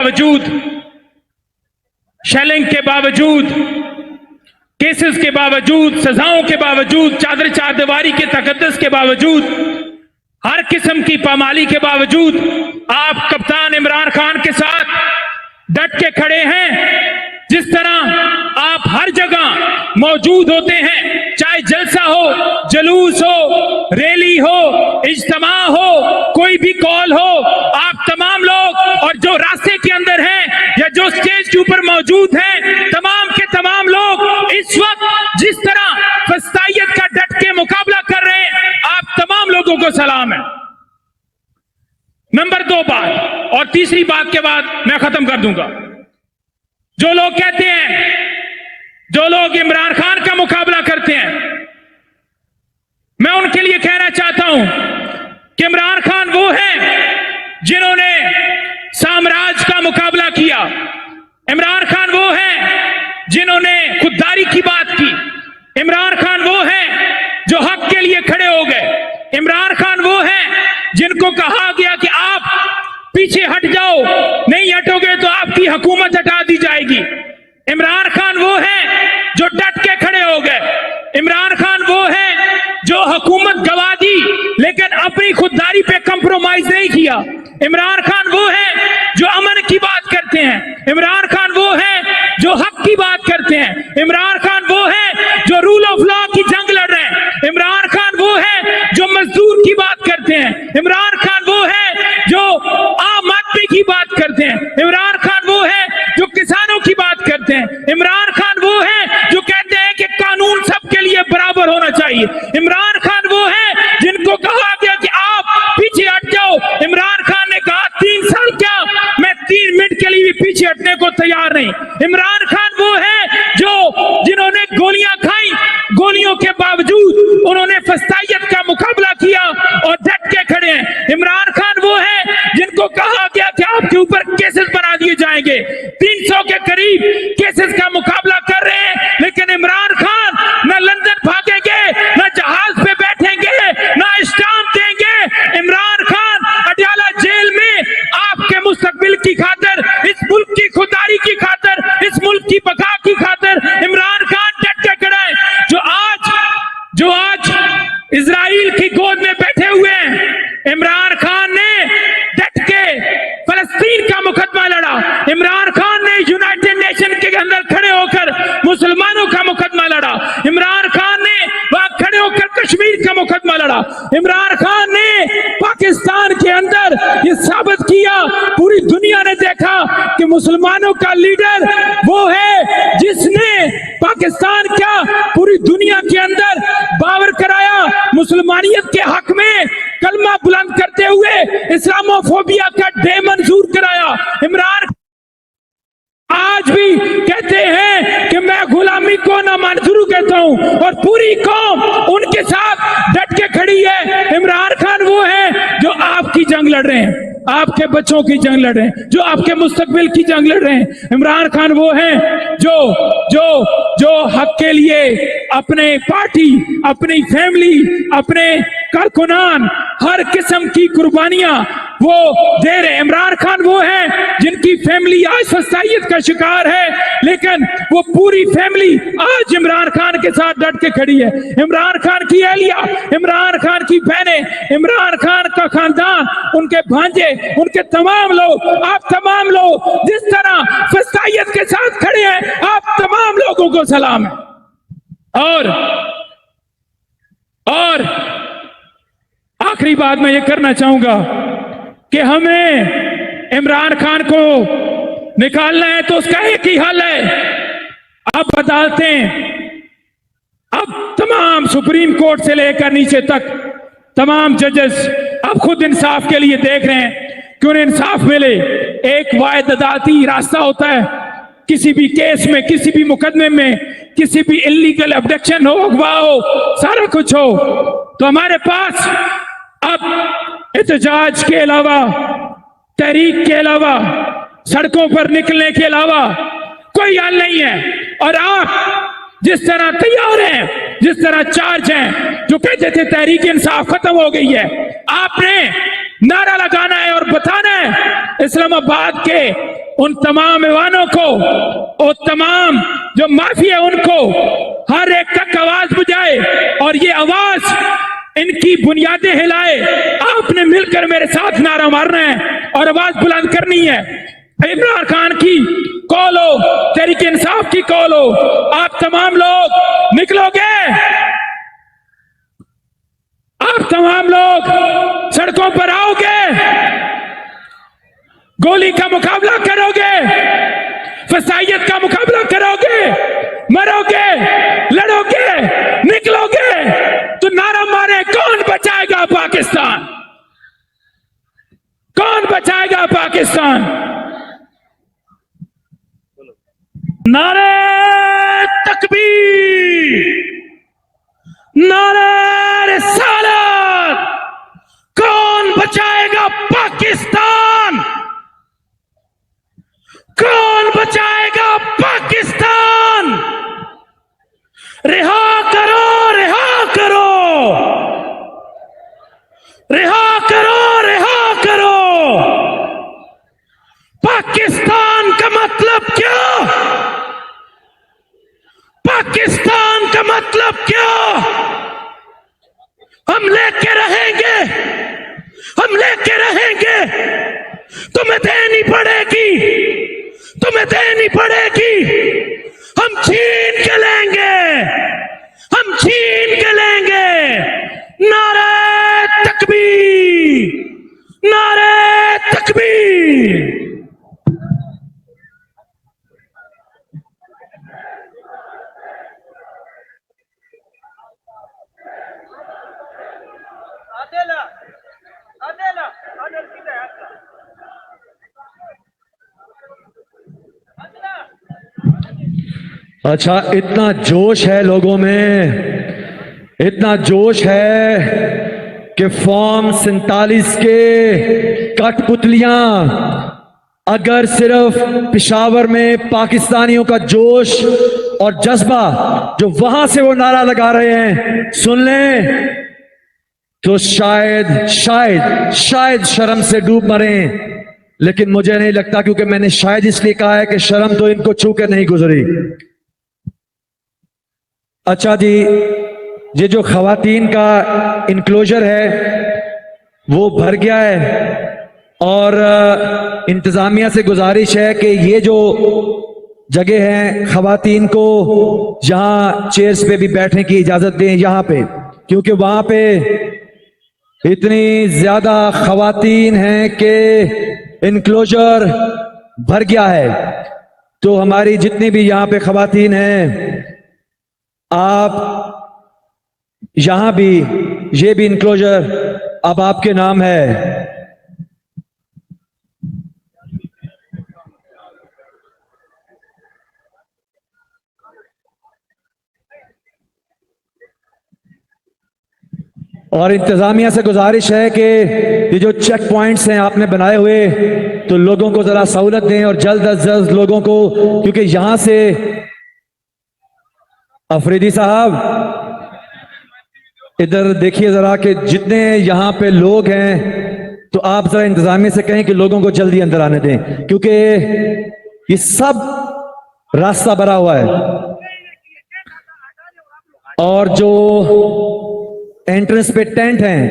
बावजूद, शेलिंग के बावजूद, केसेस के बावजूद, सजाओं के बावजूद, चादर चारदीवारी के तकद्दुस के बावजूद, हर किस्म की पामाली के बावजूद आप कप्तान इमरान खान के साथ डट के खड़े हैं। जिस तरह आप हर जगह मौजूद होते हैं, चाहे जलसा हो, जुलूस हो, रैली हो, इज्तिमा हो, कोई भी कॉल हो, आप तमाम लोग और जो रास्ते के अंदर हैं या जो स्टेज के ऊपर मौजूद हैं, तमाम के तमाम लोग इस वक्त जिस तरह फस्तायत का डट के मुकाबला कर रहे हैं, आप तमाम लोगों को सलाम है। नंबर 2 बात, और तीसरी बात के बाद मैं खत्म कर दूंगा। जो लोग कहते हैं, जो लोग इमरान खान का मुकाबला करते हैं, मैं उनके लिए कहना चाहता हूं कि इमरान खान वो हैं जिन्होंने साम्राज्य का मुकाबला किया। इमरान खान वो हैं जिन्होंने खुददारी की बात की। इमरान खान वो हैं जो हक के लिए खड़े हो गए। इमरान खान वो हैं जिनको कहा गया कि आप पीछे हट जाओ, नहीं हटोगे तो आपकी हुकूमत हटा दी जाएगी। इमरान खान वो हैं जो डट के खड़े हो गए। इमरान खान वो हैं जो हुकूमत गवा दी लेकिन अपनी खुददारी पे कंप्रोमाइज नहीं किया। इमरान खान वो हैं जो अमन की बात करते हैं। इमरान खान वो हैं जो हक की बात करते हैं। इमरान खान वो हैं जो रूल ऑफ लॉ की जंग लड़ रहे हैं। इमरान खान वो हैं जो मजदूर की बात करते हैं। इमरान खान वो हैं जो आम आदमी की बात करते हैं। इमरान खान वो हैं जो किसानों की बात करते हैं। इमरान खान वो हैं जो कहते हैं कि कानून सबके लिए बराबर होना चाहिए। इमरान खान वो हैं जिनको कहा गया कि आप पीछे हट जाओ। इमरान खान ने कहा 3 साल क्या, मैं 3 मिनट के लिए भी पीछे हटने को तैयार नहीं। इमरान खान वो हैं जो जिन्होंने गोलियां खाई, गोलियों के बावजूद उन्होंने फस्तायत का मुकाबला किया और डट के खड़े हैं। इमरान खान वो हैं जिनको कहा गया कि आपके ऊपर केसेस बना दिए जाएंगे। 300 के करीब केसेस का मुकाबला कर रहे हैं, लेकिन इमरान खान न लंदन भागेंगे, न जहाज पे बैठेंगे, न स्टाम्प देंगे। इमरान खान अडयाला जेल में आपके मुस्तकबिल की खातिर, इस मुल्क की खुदारी की खातिर, इस मुल्क की बका की खातिर इमरान खान डट के खड़ा है। जो आज इजराइल की गोद में बैठे हुए हैं, इमरान खान ने डट के फलस्तीन का मुकदमा लड़ा। इमरान खान ने यूनाइटेड नेशन के अंदर खड़े होकर मुसलमानों का मुकदमा लड़ा। इमरान खान ने वहां खड़े होकर कश्मीर का मुकदमा लड़ा। इमरान खान ने पाकिस्तान के अंदर ये साबित किया, पूरी दुनिया ने देखा कि मुसलमानों का लीडर वो है जिसने पाकिस्तान का पूरी दुनिया के अंदर बावर कराया, मुसलमानियत के हक में कलमा बुलंद करते हुए इस्लामोफोबिया का डे मंजूर कराया। इमरान आज भी कहते हैं कि मैं गुलामी को ना मंजूर कहता हूं और पूरी कौम उनके साथ डट के खड़ी है। इमरान खान वो है जो आपकी जंग लड़ रहे हैं, आपके बच्चों की जंग लड़ रहे हैं, जो आपके मुस्तकबिल की जंग लड़ रहे हैं। इमरान खान वो हैं जो हक के लिए अपने पार्टी, अपनी फैमिली, अपने कारकुनान, हर किस्म की कुर्बानियां वो दे रहे हैं। इमरान खान वो हैं जिनकी फैमिली आज फसाइयत का शिकार है, लेकिन वो पूरी फैमिली आज इमरान खान के साथ डट के खड़ी है। इमरान खान की अहलिया, इमरान खान की बहनें, इमरान खान का खानदान, उनके भांजे, उनके तमाम लोग, आप तमाम लोग जिस तरह फसाइयत के साथ खड़े हैं, आप तमाम लोगों को सलाम है। और आखिरी बात मैं ये करना चाहूंगा कि हमें इमरान खान को निकालना है तो उसका एक ही हल है। अब अदालतें, अब तमाम सुप्रीम कोर्ट से लेकर नीचे तक तमाम जजेस अब खुद इंसाफ के लिए देख रहे हैं कि उन्हें इंसाफ मिले। एक वाहिद अदालती रास्ता होता है किसी भी केस में, किसी भी मुकदमे में, किसी भी इलीगल अब्डक्शन हो, अगवा हो, सारा कुछ हो, तो हमारे पास अब एहतजाज के अलावा, तहरीक के अलावा, सड़कों पर निकलने के अलावा कोई हल नहीं है। और आप जिस तरह तैयार हैं, जिस तरह चार्ज हैं, जो कहते थे तहरीक इंसाफ खत्म हो गई है, आपने नारा लगाना है और बताना है इस्लामाबाद के उन तमाम ईवानों को, और तमाम जो माफी है उनको, हर एक तक आवाज बुझाए और ये आवाज इनकी बुनियादें हिलाए। आपने मिलकर मेरे साथ नारा मारना है और आवाज बुलंद करनी है। इमरान खान की कॉल हो, तहरीक इंसाफ की कॉल हो, आप तमाम लोग निकलोगे, आप तमाम लोग सड़कों पर आओगे, गोली का मुकाबला करोगे, फसाइयत का मुकाबला करोगे, मरोगे, लड़ोगे, निकलोगे, तो नारा मारे, कौन बचाएगा पाकिस्तान, कौन बचाएगा पाकिस्तान। नारे तकबीर, नारे रिसालत, कौन बचाएगा पाकिस्तान, कौन बचाएगा पाकिस्तान। रिहा करो, रिहा करो, रिहा करो, रिहा करो। पाकिस्तान का मतलब क्या, पाकिस्तान का मतलब क्या। हम लेके रहेंगे, हम लेके रहेंगे, तुम्हें देनी पड़ेगी, तुम्हें देनी पड़ेगी। हम छीन के लेंगे, हम छीन के लेंगे। नारे तकबीर, नारे तकबीर। अच्छा, इतना जोश है लोगों में, इतना जोश है कि फॉर्म 47 के कठपुतलियां अगर सिर्फ पेशावर में पाकिस्तानियों का जोश और जज्बा जो वहां से वो नारा लगा रहे हैं सुन लें, तो शायद शायद शायद शर्म से डूब मरें। लेकिन मुझे नहीं लगता, क्योंकि मैंने शायद इसलिए कहा है कि शर्म तो इनको छू के नहीं गुजरी। अच्छा जी, ये जो खवातीन का इनक्लोजर है वो भर गया है, और इंतजामिया से गुजारिश है कि ये जो जगह है खवातीन को जहां चेयर्स पे भी बैठने की इजाजत दें यहां पे, क्योंकि वहां पे इतनी ज्यादा खवातीन हैं कि इनक्लोजर भर गया है। तो हमारी जितनी भी यहां पे खवातीन हैं, आप यहां भी, ये भी इनक्लोजर अब आपके नाम है। और इंतजामिया से गुजारिश है कि ये जो चेक पॉइंट्स हैं आपने बनाए हुए, तो लोगों को जरा सहूलत दें और जल्द अज जल्द लोगों को, क्योंकि यहां से अफरीदी साहब इधर देखिए जरा कि जितने यहां पे लोग हैं, तो आप जरा इंतजामिया से कहें कि लोगों को जल्दी अंदर आने दें, क्योंकि ये सब रास्ता भरा हुआ है। और जो एंट्रेंस पे टेंट हैं